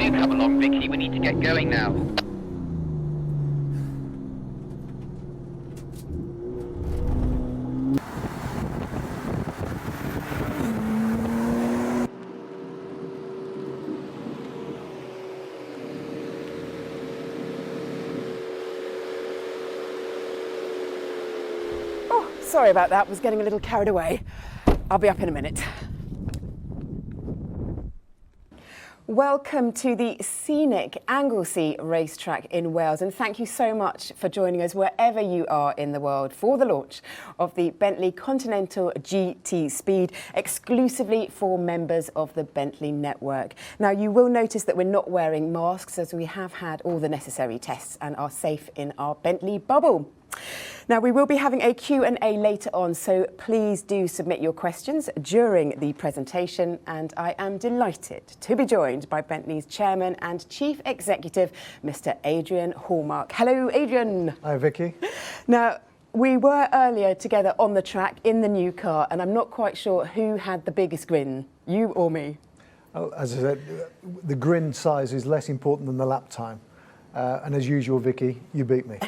Come along, Vicky. We need to get going now. Oh, sorry about that. Was getting a little carried away. I'll be up in a minute. Welcome to the scenic Anglesey racetrack in Wales, and thank you so much for joining us wherever you are in the world for the launch of the Bentley Continental GT Speed, exclusively for members of the Bentley network. Now, you will notice that we're not wearing masks, as we have had all the necessary tests and are safe in our Bentley bubble. Now, we will be having a Q&A later on, so please do submit your questions during the presentation. And I am delighted to be joined by Bentley's Chairman and Chief Executive, Mr. Adrian Hallmark. Hello, Adrian. Hi, Vicky. Now, we were earlier together on the track in the new car, and I'm not quite sure who had the biggest grin, you or me. Well, as I said, the grin size is less important than the lap time. And as usual, Vicky, you beat me.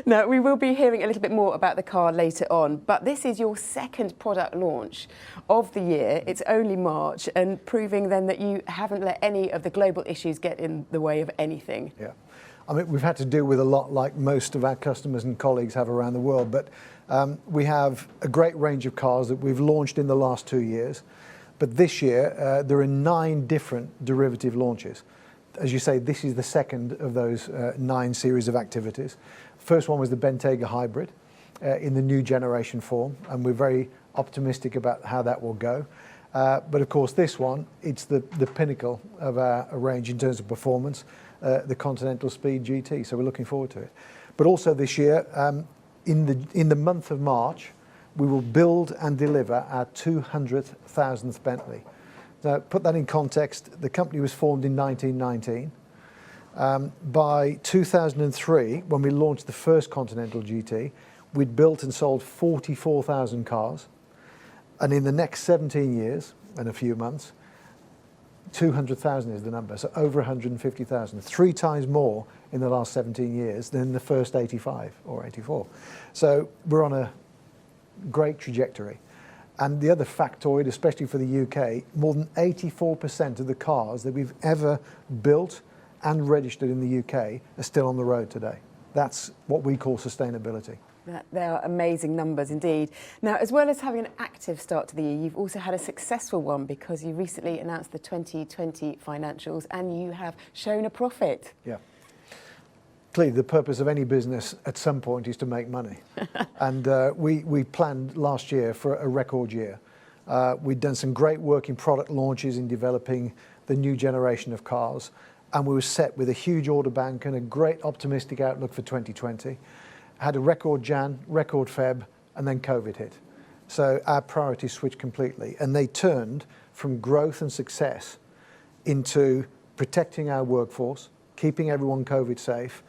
Now, we will be hearing a little bit more about the car later on, but this is your second product launch of the year. It's only March, and proving then that you haven't let any of the global issues get in the way of anything. Yeah. I mean, we've had to deal with a lot like most of our customers and colleagues have around the world, but we have a great range of cars that we've launched in the last 2 years. But this year, there are 9 different derivative launches. As you say, this is the second of those 9 series of activities. First one was the Bentayga Hybrid in the new generation form, and we're very optimistic about how that will go. But of course, this one, it's the pinnacle of our range in terms of performance, the Continental Speed GT, so we're looking forward to it. But also this year, in the month of March, we will build and deliver our 200,000th Bentley. Now, put that in context, the company was formed in 1919. By 2003, when we launched the first Continental GT, we'd built and sold 44,000 cars. And in the next 17 years and a few months, 200,000 is the number, so over 150,000, 3 times more in the last 17 years than the first 85 or 84. So we're on a great trajectory. And the other factoid, especially for the UK, more than 84% of the cars that we've ever built and registered in the UK are still on the road today. That's what we call sustainability. They are amazing numbers indeed. Now, as well as having an active start to the year, you've also had a successful one because you recently announced the 2020 financials and you have shown a profit. Yeah. Clearly, the purpose of any business at some point is to make money. And we planned last year for a record year. We'd done some great work in product launches in developing the new generation of cars. And we were set with a huge order bank and a great optimistic outlook for 2020. Had a record Jan, record Feb, and then COVID hit. So our priorities switched completely. And they turned from growth and success into protecting our workforce, keeping everyone COVID safe,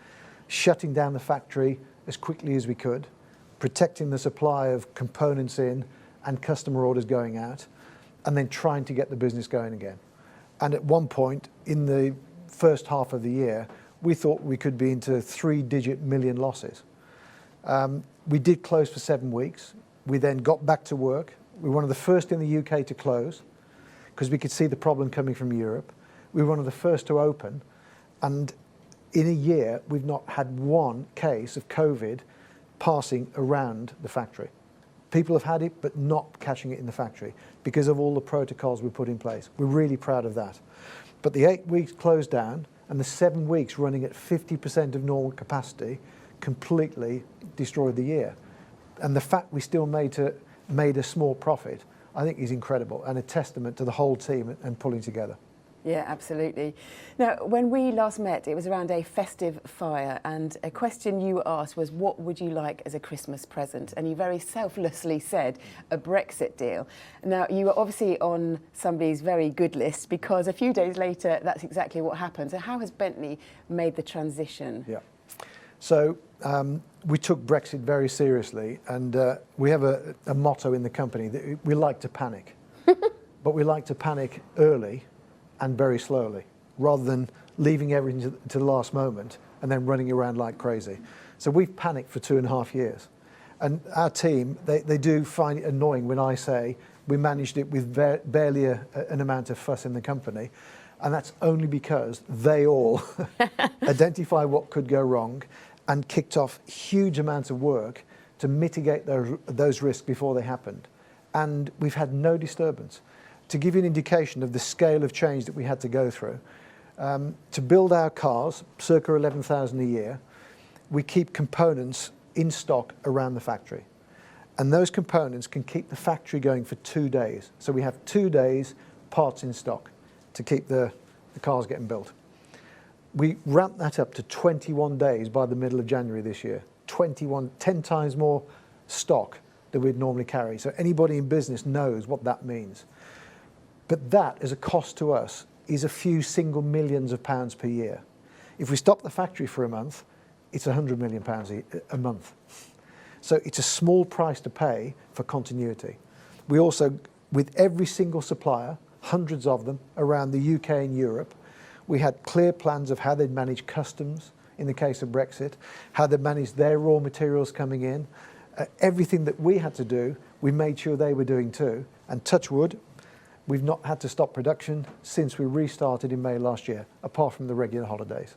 shutting down the factory as quickly as we could, protecting the supply of components in and customer orders going out, and then trying to get the business going again. And at one point in the first half of the year, we thought we could be into 3-digit million losses. We did close for 7 weeks. We then got back to work. We were one of the first in the UK to close because we could see the problem coming from Europe. We were one of the first to open. And in a year, we've not had one case of COVID passing around the factory. People have had it, but not catching it in the factory because of all the protocols we put in place. We're really proud of that. But the 8 weeks closed down and the 7 weeks running at 50% of normal capacity completely destroyed the year. And the fact we still made a small profit, I think is incredible and a testament to the whole team and pulling together. Yeah, absolutely. Now, when we last met, it was around a festive fire, and a question you asked was, what would you like as a Christmas present? And you very selflessly said, a Brexit deal. Now, you were obviously on somebody's very good list because a few days later, that's exactly what happened. So how has Bentley made the transition? Yeah. So we took Brexit very seriously, and we have a motto in the company that we like to panic, but we like to panic early and very slowly, rather than leaving everything to the last moment and then running around like crazy. So we've panicked for 2.5 years. And our team, they do find it annoying when I say we managed it with barely an amount of fuss in the company. And that's only because they all identify what could go wrong and kicked off huge amounts of work to mitigate those risks before they happened. And we've had no disturbance. To give you an indication of the scale of change that we had to go through, to build our cars, circa 11,000 a year, we keep components in stock around the factory. And those components can keep the factory going for 2 days. So we have 2 days parts in stock to keep the cars getting built. We ramped that up to 21 days by the middle of January this year. 10 times more stock than we'd normally carry. So anybody in business knows what that means. But that, as a cost to us, is a few single millions of pounds per year. If we stop the factory for a month, it's £100 million a month. So it's a small price to pay for continuity. We also, with every single supplier, hundreds of them around the UK and Europe, we had clear plans of how they'd manage customs in the case of Brexit, how they'd manage their raw materials coming in. Everything that we had to do, we made sure they were doing too. And touch wood, we've not had to stop production since we restarted in May last year, apart from the regular holidays.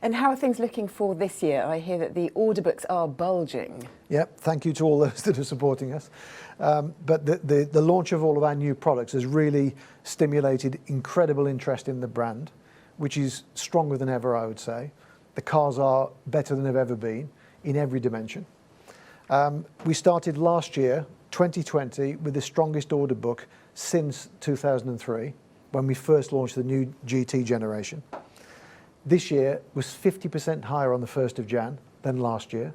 And how are things looking for this year? I hear that the order books are bulging. Yep, thank you to all those that are supporting us. But the launch of all of our new products has really stimulated incredible interest in the brand, which is stronger than ever, I would say. The cars are better than they've ever been in every dimension. We started last year, 2020, with the strongest order book since 2003, when we first launched the new GT generation. This year was 50% higher on the 1st of Jan than last year.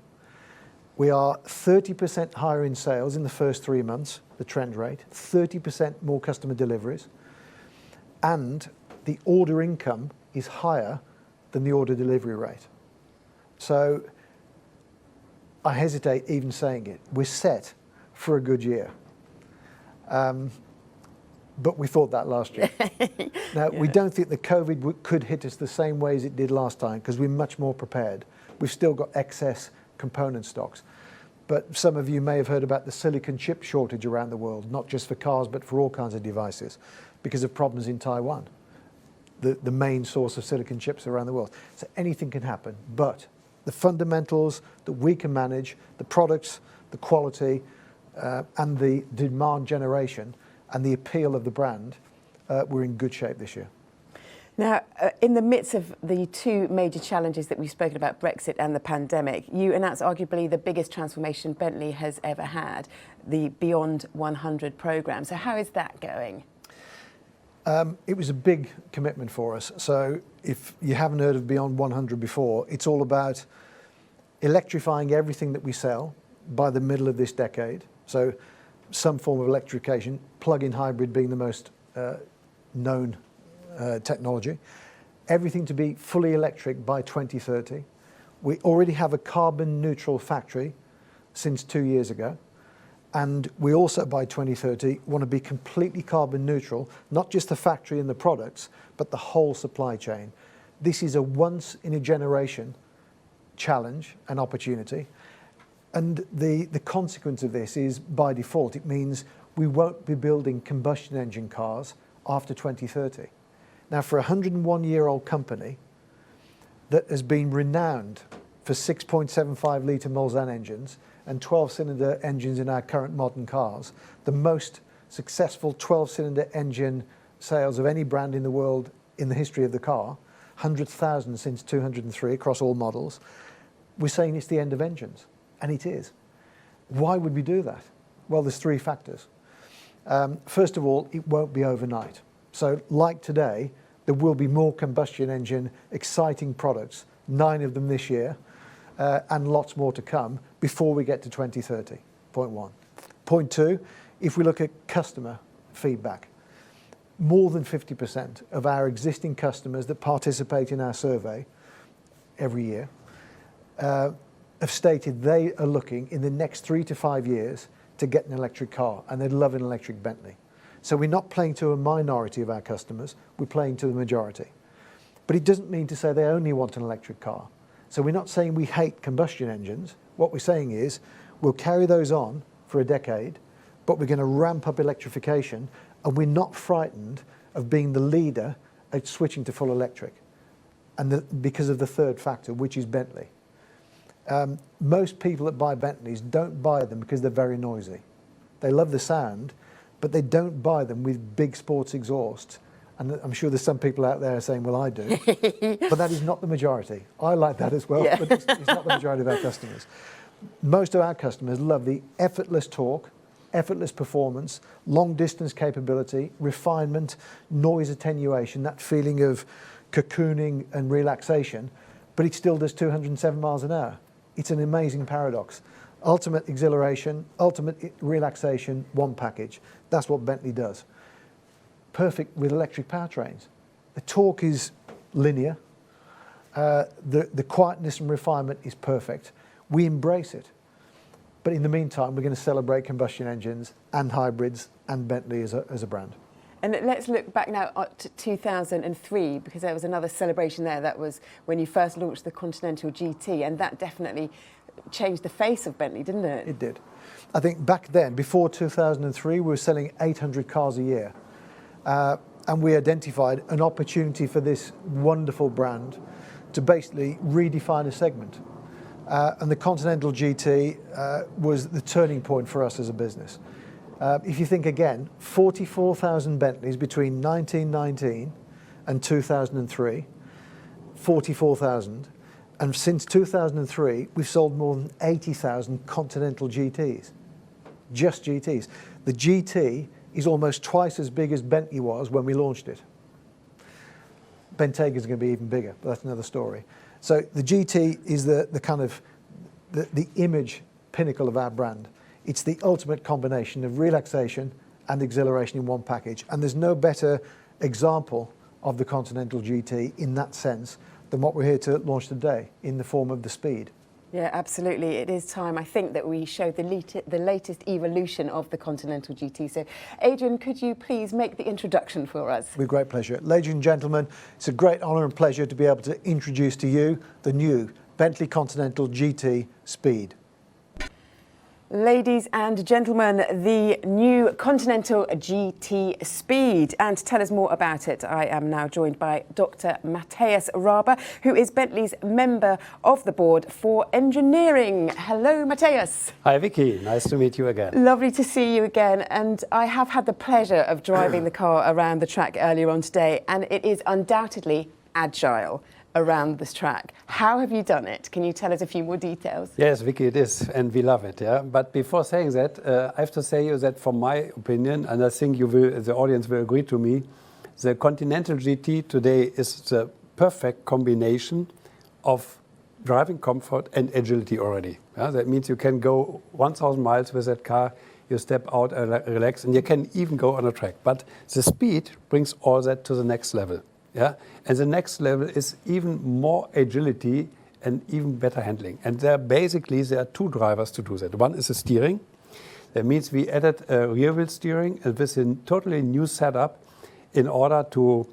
We are 30% higher in sales in the first 3 months, the trend rate, 30% more customer deliveries, and the order income is higher than the order delivery rate. So I hesitate even saying it. We're set for a good year. But we thought that last year. Now, we don't think the COVID could hit us the same way as it did last time because we're much more prepared. We've still got excess component stocks. But some of you may have heard about the silicon chip shortage around the world, not just for cars, but for all kinds of devices, because of problems in Taiwan, the main source of silicon chips around the world. So anything can happen, but the fundamentals that we can manage, the products, the quality, and the demand generation, and the appeal of the brand, we're in good shape this year. Now, in the midst of the two major challenges that we've spoken about, Brexit and the pandemic, you announced arguably the biggest transformation Bentley has ever had, the Beyond 100 programme. So how is that going? It was a big commitment for us. So if you haven't heard of Beyond 100 before, it's all about electrifying everything that we sell by the middle of this decade. So some form of electrification, plug-in hybrid being the most known technology. Everything to be fully electric by 2030. We already have a carbon neutral factory since 2 years ago. And we also, by 2030, want to be completely carbon neutral, not just the factory and the products, but the whole supply chain. This is a once in a generation challenge and opportunity. And the consequence of this is, by default, it means we won't be building combustion engine cars after 2030. Now, for a 101-year-old company that has been renowned for 6.75 litre Mulsanne engines and 12-cylinder engines in our current modern cars, the most successful 12-cylinder engine sales of any brand in the world in the history of the car, 100,000 since 203 across all models, we're saying it's the end of engines. And it is. Why would we do that? Well, there's three factors. First of all, it won't be overnight. So like today, there will be more combustion engine exciting products, 9 of them this year, and lots more to come before we get to 2030, point one. Point two, if we look at customer feedback, more than 50% of our existing customers that participate in our survey every year have stated they are looking in the next 3 to 5 years to get an electric car, and they'd love an electric Bentley. So we're not playing to a minority of our customers, we're playing to the majority. But it doesn't mean to say they only want an electric car. So we're not saying we hate combustion engines. What we're saying is we'll carry those on for a decade, but we're going to ramp up electrification, and we're not frightened of being the leader at switching to full electric. And because of the third factor, which is Bentley. Most people that buy Bentleys don't buy them because they're very noisy. They love the sound, but they don't buy them with big sports exhausts. And I'm sure there's some people out there saying, well, I do. But that is not the majority. I like that as well, but it's not the majority of our customers. Most of our customers love the effortless torque, effortless performance, long distance capability, refinement, noise attenuation, that feeling of cocooning and relaxation, but it still does 207 miles an hour. It's an amazing paradox. Ultimate exhilaration, ultimate relaxation, one package. That's what Bentley does. Perfect with electric powertrains. The torque is linear. The quietness and refinement is perfect. We embrace it. But in the meantime, we're going to celebrate combustion engines and hybrids and Bentley as a brand. And let's look back now to 2003, because there was another celebration there. That was when you first launched the Continental GT, and that definitely changed the face of Bentley, didn't it? It did. I think back then, before 2003, we were selling 800 cars a year. And we identified an opportunity for this wonderful brand to basically redefine a segment. And the Continental GT was the turning point for us as a business. If you think again, 44,000 Bentleys between 1919 and 2003, 44,000. And since 2003, we've sold more than 80,000 Continental GTs, just GTs. The GT is almost twice as big as Bentley was when we launched it. Bentega's going to be even bigger, but that's another story. So the GT is the kind of the image pinnacle of our brand. It's the ultimate combination of relaxation and exhilaration in one package. And there's no better example of the Continental GT in that sense than what we're here to launch today in the form of the Speed. Yeah, absolutely. It is time, I think, that we show the latest evolution of the Continental GT. So, Adrian, could you please make the introduction for us? With great pleasure. Ladies and gentlemen, it's a great honour and pleasure to be able to introduce to you the new Bentley Continental GT Speed. Ladies and gentlemen, the new Continental GT Speed. And to tell us more about it, I am now joined by Dr. Matthias Raber, who is Bentley's member of the board for engineering. Hello, Matthias. Hi, Vicky. Nice to meet you again. Lovely to see you again. And I have had the pleasure of driving the car around the track earlier on today, and it is undoubtedly agile around this track. How have you done it? Can you tell us a few more details? Yes, Vicky, it is, and we love it. Yeah. But before saying that, I have to say you that, from my opinion, and I think the audience will agree to me, the Continental GT today is the perfect combination of driving comfort and agility already. Yeah. That means you can go 1,000 miles with that car. You step out, relax, and you can even go on a track. But the speed brings all that to the next level. Yeah, and the next level is even more agility and even better handling. And there are two drivers to do that. One is the steering. That means we added a rear wheel steering with a totally new setup in order to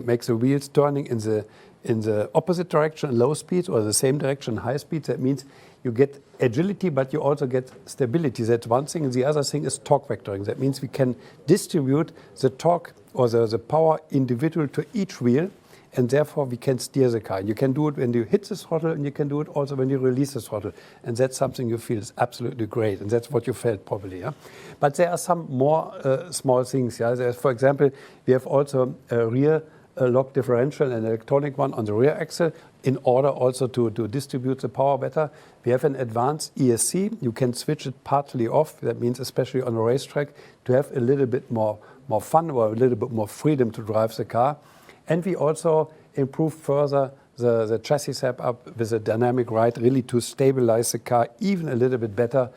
make the wheels turning in the opposite direction, low speed, or the same direction, high speed. That means you get agility, but you also get stability. That's one thing. And the other thing is torque vectoring. That means we can distribute the torque or the power individual to each wheel, and therefore we can steer the car. You can do it when you hit the throttle, and you can do it also when you release the throttle. And that's something you feel is absolutely great, and that's what you felt probably. Yeah? But there are some more small things. Yeah? There's, for example, we have also a rear lock differential, an electronic one on the rear axle, in order also to distribute the power better. We have an advanced ESC. You can switch it partly off. That means, especially on a racetrack, to have a little bit more fun or a little bit more freedom to drive the car. And we also improve further the chassis setup with a dynamic ride, really to stabilize the car even a little bit better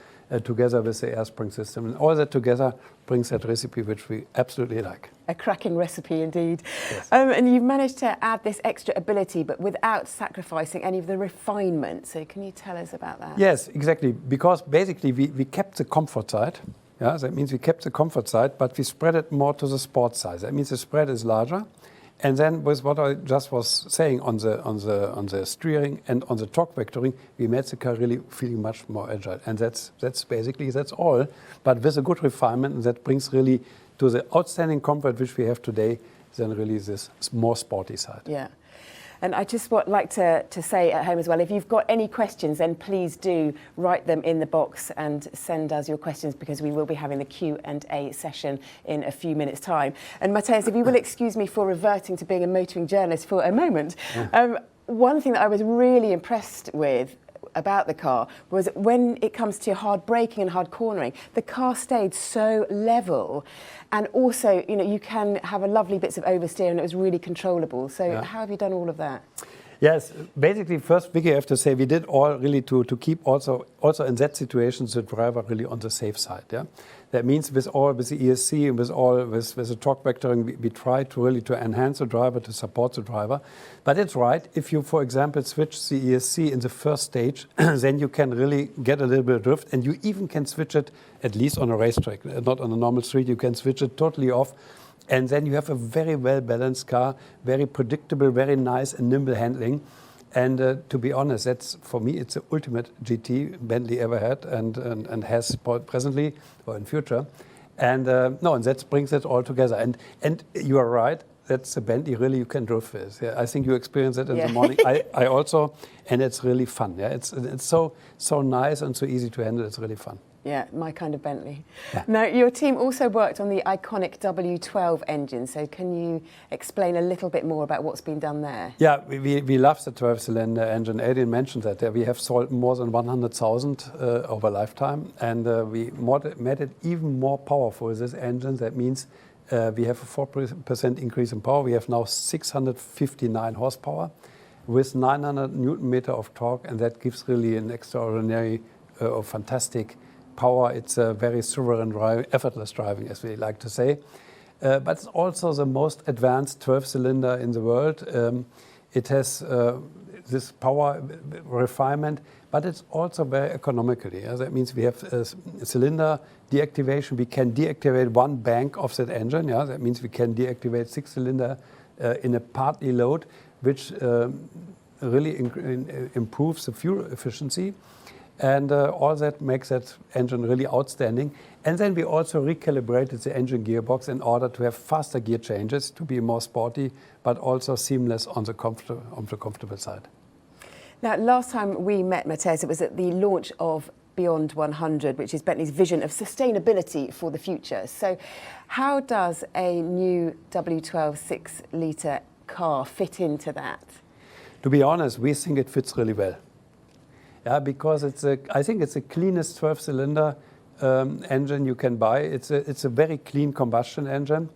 together with the air spring system. And all that together brings that recipe which we absolutely like. A cracking recipe indeed. Yes. And you've managed to add this extra ability, but without sacrificing any of the refinement. So can you tell us about that? Yes, exactly. Because basically we kept the comfort side. Yeah, that means we kept the comfort side, but we spread it more to the sports side. That means the spread is larger. And then with what I just was saying on the steering and on the torque vectoring, we made the car really feeling much more agile. And that's all. But with a good refinement, and that brings really to the outstanding comfort which we have today, then really this more sporty side. Yeah. And I just would like to say at home as well, if you've got any questions, then please do write them in the box and send us your questions, because we will be having the Q&A session in a few minutes' time. And Matthias, if you will excuse me for reverting to being a motoring journalist for a moment, one thing that I was really impressed with about the car was when it comes to hard braking and hard cornering, the car stayed so level, and also, you know, you can have a lovely bits of oversteer, and it was really controllable. So how have you done all of that? Yes, basically, first, Vicky, I have to say we did all really to keep also in that situation the driver really on the safe side. Yeah, that means with the ESC and with the torque vectoring, we try to really to enhance the driver, to support the driver. But it's right, if you, for example, switch the ESC in the first stage, then you can really get a little bit of drift, and you even can switch it, at least on a racetrack, not on a normal street. You can switch it totally off. And then you have a very well-balanced car, very predictable, very nice and nimble handling. And to be honest, that's, for me, it's the ultimate GT Bentley ever had and has presently or in future. And and that brings it all together. And you are right, that's a Bentley really you can drive with. Yeah, I think you experience it in the morning. I also, and it's really fun. Yeah, it's so nice and so easy to handle. It's really fun. Yeah, my kind of Bentley. Yeah. Now, your team also worked on the iconic W12 engine, so can you explain a little bit more about what's been done there? Yeah, we love the 12-cylinder engine. Adrian mentioned that. We have sold more than 100,000 over lifetime, and we made it even more powerful, this engine. That means we have a 4% increase in power. We have now 659 horsepower with 900 Newton meter of torque, and that gives really an extraordinary, fantastic power. It's a very sovereign driving, effortless driving, as we like to say. But it's also the most advanced 12-cylinder in the world. It has this power refinement, but it's also very economically. That means we have a cylinder deactivation. We can deactivate one bank of that engine. Yeah? That means we can deactivate 6 cylinder in a partly load, which really improves the fuel efficiency. And all that makes that engine really outstanding. And then we also recalibrated the engine gearbox in order to have faster gear changes, to be more sporty, but also seamless on the comfortable side. Now, last time we met, Matthias, it was at the launch of Beyond 100, which is Bentley's vision of sustainability for the future. So how does a new W12 6-litre car fit into that? To be honest, we think it fits really well. Yeah, because I think it's the cleanest 12-cylinder engine you can buy. It's a very clean combustion engine.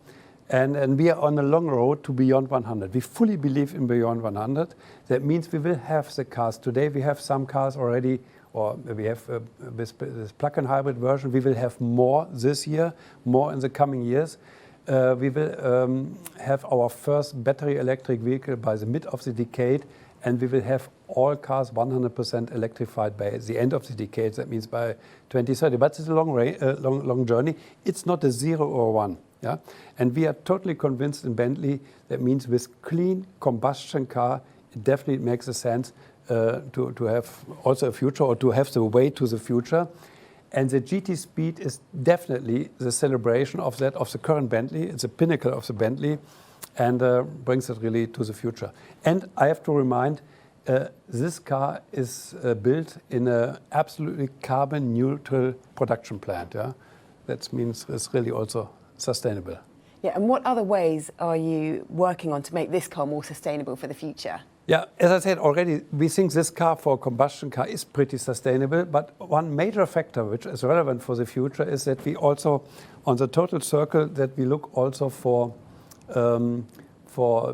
And we are on a long road to Beyond 100. We fully believe in Beyond 100. That means we will have the cars. Today we have some cars already, or we have this plug-in hybrid version. We will have more this year, more in the coming years. We will have our first battery electric vehicle by the mid of the decade, and we will have all cars 100% electrified by the end of the decade. That means by 2030. But it's a long journey. It's not a 0 or 1. Yeah? And we are totally convinced in Bentley that means with clean combustion car, it definitely makes a sense to have also a future, or to have the way to the future. And the GT Speed is definitely the celebration of that, of the current Bentley. It's a pinnacle of the Bentley, and brings it really to the future. And I have to remind, this car is built in an absolutely carbon neutral production plant. Yeah? That means it's really also sustainable. Yeah, and what other ways are you working on to make this car more sustainable for the future? Yeah, as I said already, we think this car for a combustion car is pretty sustainable, but one major factor which is relevant for the future is that we also, on the total circle, that we look also for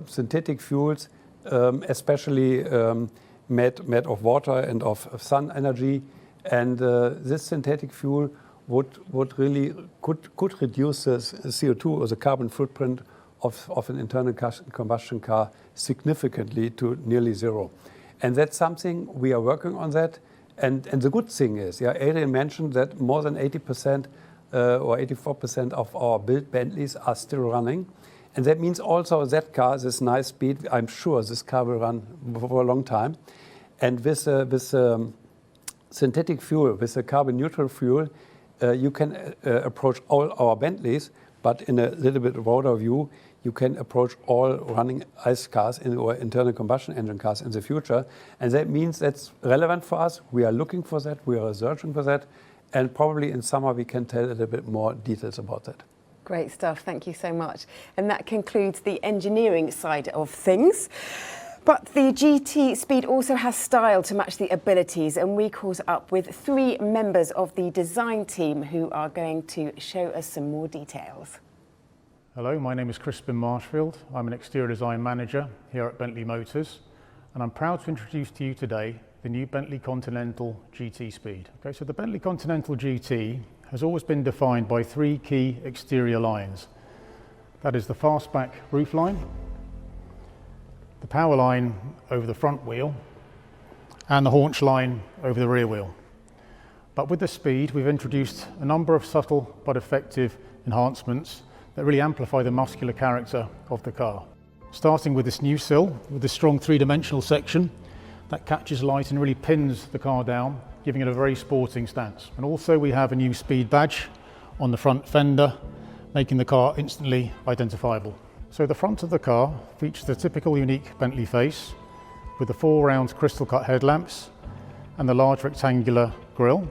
synthetic fuels, especially made of water and of sun energy. And this synthetic fuel would really could reduce the CO2 or the carbon footprint of an internal combustion car significantly to nearly 0. And that's something we are working on that. And the good thing is, yeah, Adrian mentioned that more than 80% or 84% of our built Bentleys are still running. And that means also that car, this nice speed, I'm sure this car will run for a long time. And with synthetic fuel, with a carbon neutral fuel, you can approach all our Bentleys, but in a little bit broader view, you can approach all running ICE cars or internal combustion engine cars in the future. And that means that's relevant for us. We are looking for that. We are researching for that. And probably in summer, we can tell a little bit more details about that. Great stuff. Thank you so much. And that concludes the engineering side of things. But the GT Speed also has style to match the abilities, and we caught up with 3 members of the design team who are going to show us some more details. Hello, my name is Crispin Marshfield. I'm an exterior design manager here at Bentley Motors, and I'm proud to introduce to you today the new Bentley Continental GT Speed. Okay, so the Bentley Continental GT has always been defined by 3 key exterior lines. That is the fastback roof line, the power line over the front wheel, and the haunch line over the rear wheel. But with the Speed, we've introduced a number of subtle but effective enhancements that really amplify the muscular character of the car. Starting with this new sill, with this strong 3-dimensional section that catches light and really pins the car down, giving it a very sporting stance. And also we have a new Speed badge on the front fender, making the car instantly identifiable. So the front of the car features the typical unique Bentley face with the 4 round crystal cut headlamps and the large rectangular grille.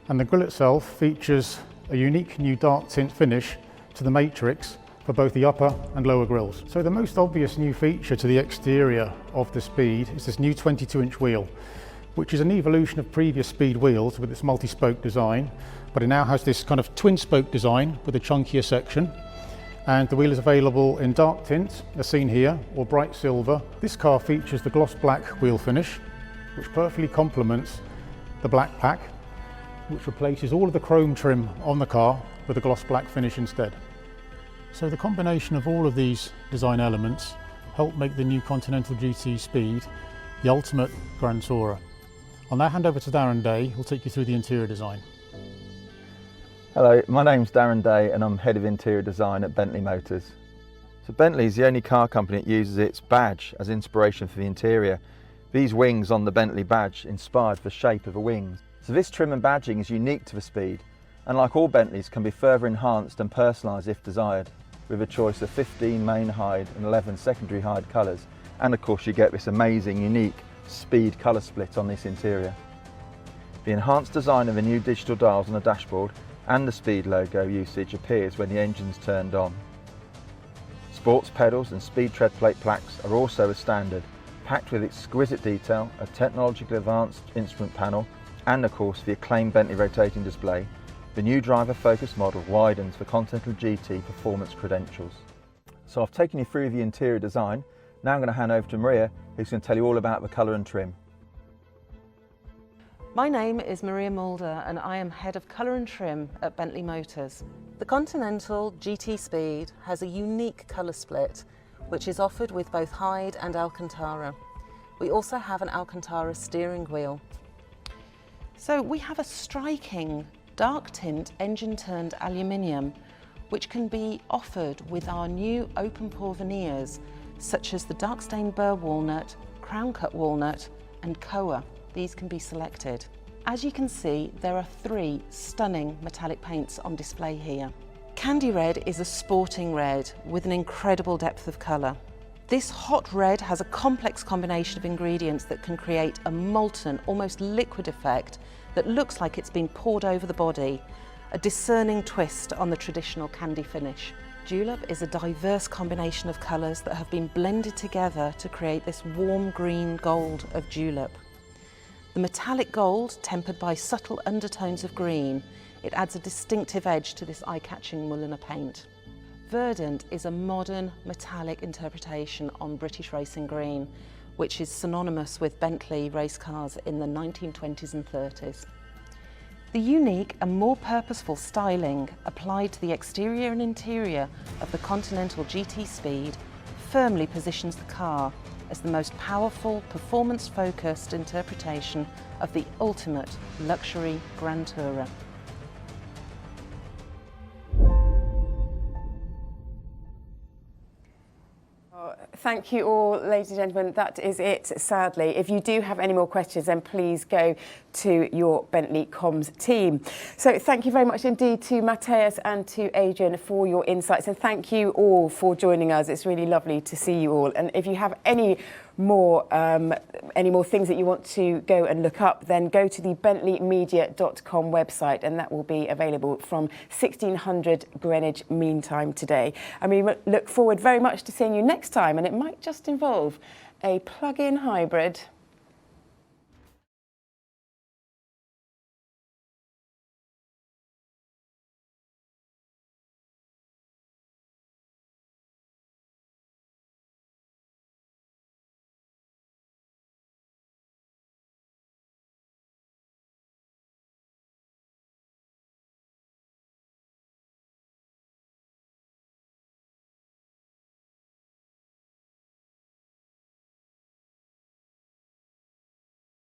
And the grille itself features a unique new dark tint finish to the matrix for both the upper and lower grilles. So the most obvious new feature to the exterior of the Speed is this new 22-inch wheel, which is an evolution of previous Speed wheels with its multi-spoke design, but it now has this kind of twin-spoke design with a chunkier section. And the wheel is available in dark tint, as seen here, or bright silver. This car features the gloss black wheel finish, which perfectly complements the black pack, which replaces all of the chrome trim on the car with a gloss black finish instead. So the combination of all of these design elements helped make the new Continental GT Speed the ultimate Grand Tourer. I'll now hand over to Darren Day, who'll take you through the interior design. Hello, my name's Darren Day and I'm Head of Interior Design at Bentley Motors. So Bentley is the only car company that uses its badge as inspiration for the interior. These wings on the Bentley badge inspired the shape of the wings. So this trim and badging is unique to the Speed, and like all Bentleys can be further enhanced and personalised if desired, with a choice of 15 main hide and 11 secondary hide colours, and of course you get this amazing unique Speed colour split on this interior. The enhanced design of the new digital dials on the dashboard and the Speed logo usage appears when the engine's turned on. Sports pedals and Speed tread plate plaques are also a standard, packed with exquisite detail, a technologically advanced instrument panel, and of course the acclaimed Bentley rotating display. The new driver-focused model widens the Continental GT performance credentials. So I've taken you through the interior design. Now I'm going to hand over to Maria, who's going to tell you all about the colour and trim. My name is Maria Mulder and I am Head of Colour and Trim at Bentley Motors. The Continental GT Speed has a unique colour split which is offered with both hide and Alcantara. We also have an Alcantara steering wheel. So we have a striking dark tint engine turned aluminium which can be offered with our new open pore veneers such as the dark stained burr walnut, crown cut walnut and koa. These can be selected. As you can see, there are 3 stunning metallic paints on display here. Candy red is a sporting red with an incredible depth of colour. This hot red has a complex combination of ingredients that can create a molten, almost liquid effect that looks like it's been poured over the body, a discerning twist on the traditional candy finish. Julep is a diverse combination of colours that have been blended together to create this warm green gold of julep. The metallic gold, tempered by subtle undertones of green, it adds a distinctive edge to this eye-catching Mulliner paint. Verdant is a modern metallic interpretation on British racing green, which is synonymous with Bentley race cars in the 1920s and 30s. The unique and more purposeful styling applied to the exterior and interior of the Continental GT Speed firmly positions the car as the most powerful, performance-focused interpretation of the ultimate luxury Grand Tourer. Thank you all, ladies and gentlemen. That is it, sadly. If you do have any more questions, then please go to your Bentley Comms team. So thank you very much indeed to Matthias and to Adrian for your insights, and thank you all for joining us. It's really lovely to see you all. And if you have any more things that you want to go and look up, then go to the bentleymedia.com website, and that will be available from 1600 Greenwich Mean Time today. And we look forward very much to seeing you next time, and it might just involve a plug-in hybrid.